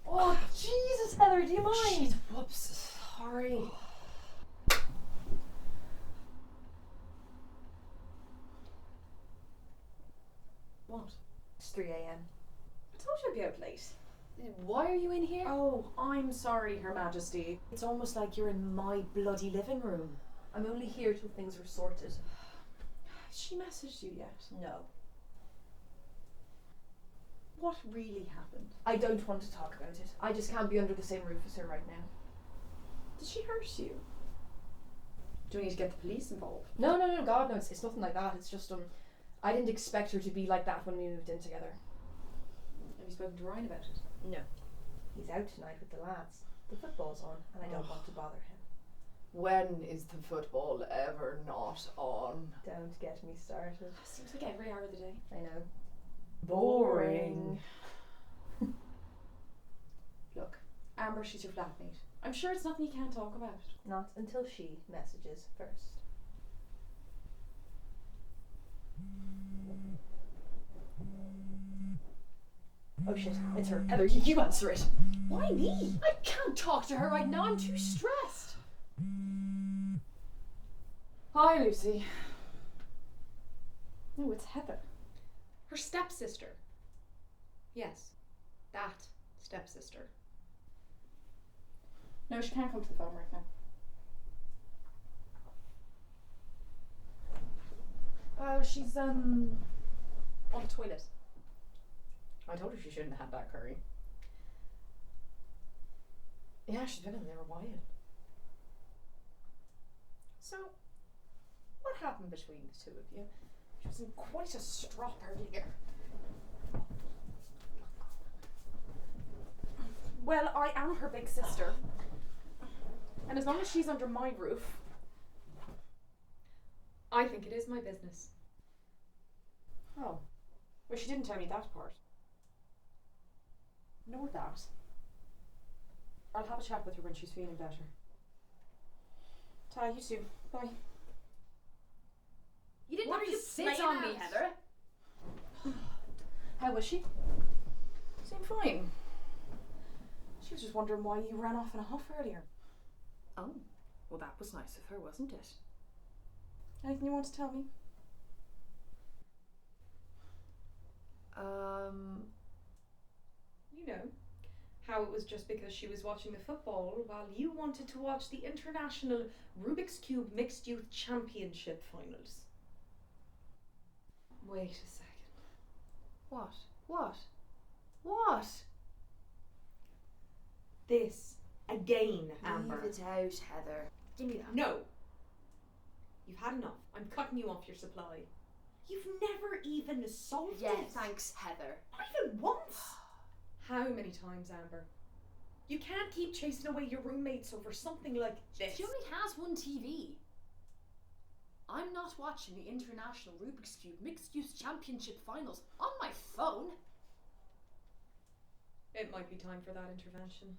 Oh, Jesus, Heather, do you mind? Whoops, sorry. What? It's 3 a.m. I told you I'd be out late. Why are you in here? Oh, I'm sorry, Her Majesty. It's almost like you're in my bloody living room. I'm only here till things are sorted. Has she messaged you yet? No. What really happened? I don't want to talk about it. I just can't be under the same roof as her right now. Did she hurt you? Do we need to get the police involved? No, God, no, it's nothing like that. It's just, I didn't expect her to be like that when we moved in together. Have you spoken to Ryan about it? No. He's out tonight with the lads. The football's on, and I don't want to bother him. When is the football ever not on? Don't get me started. Seems like every hour of the day. I know. Boring. Look, Amber, she's your flatmate. I'm sure it's nothing you can't talk about. Not until she messages first. Oh shit, it's her. Heather, you answer it. Why me? I can't talk to her right now, I'm too stressed. Hi, Lucy. No, it's Heather. Her stepsister. Yes, that stepsister. No, she can't come to the phone right now. She's on the toilet. I told her she shouldn't have had that curry. Yeah, she's been in there a while. So, what happened between the two of you? She was in quite a strop earlier. Well, I am her big sister. And as long as she's under my roof, I think it is my business. Oh. Well, she didn't tell me that part. Nor that. I'll have a chat with her when she's feeling better. Ta, you too. Bye. You didn't What have are to you sit playing on me, at? Heather. How was she? Seemed fine. She was just wondering why you ran off in a huff earlier. Oh, well that was nice of her, wasn't it? Anything you want to tell me? You know, how it was just because she was watching the football while you wanted to watch the International Rubik's Cube Mixed Youth Championship finals. Wait a second. What? This again, Amber. Leave it out, Heather. Give me that. No. You've had enough. I'm cutting you off your supply. You've never even solved Yeah, it. thanks, Heather. Not even once. How many times, Amber? You can't keep chasing away your roommates over something like this. She only has one TV. I'm not watching the International Rubik's Cube Mixed Use Championship Finals on my phone. It might be time for that intervention.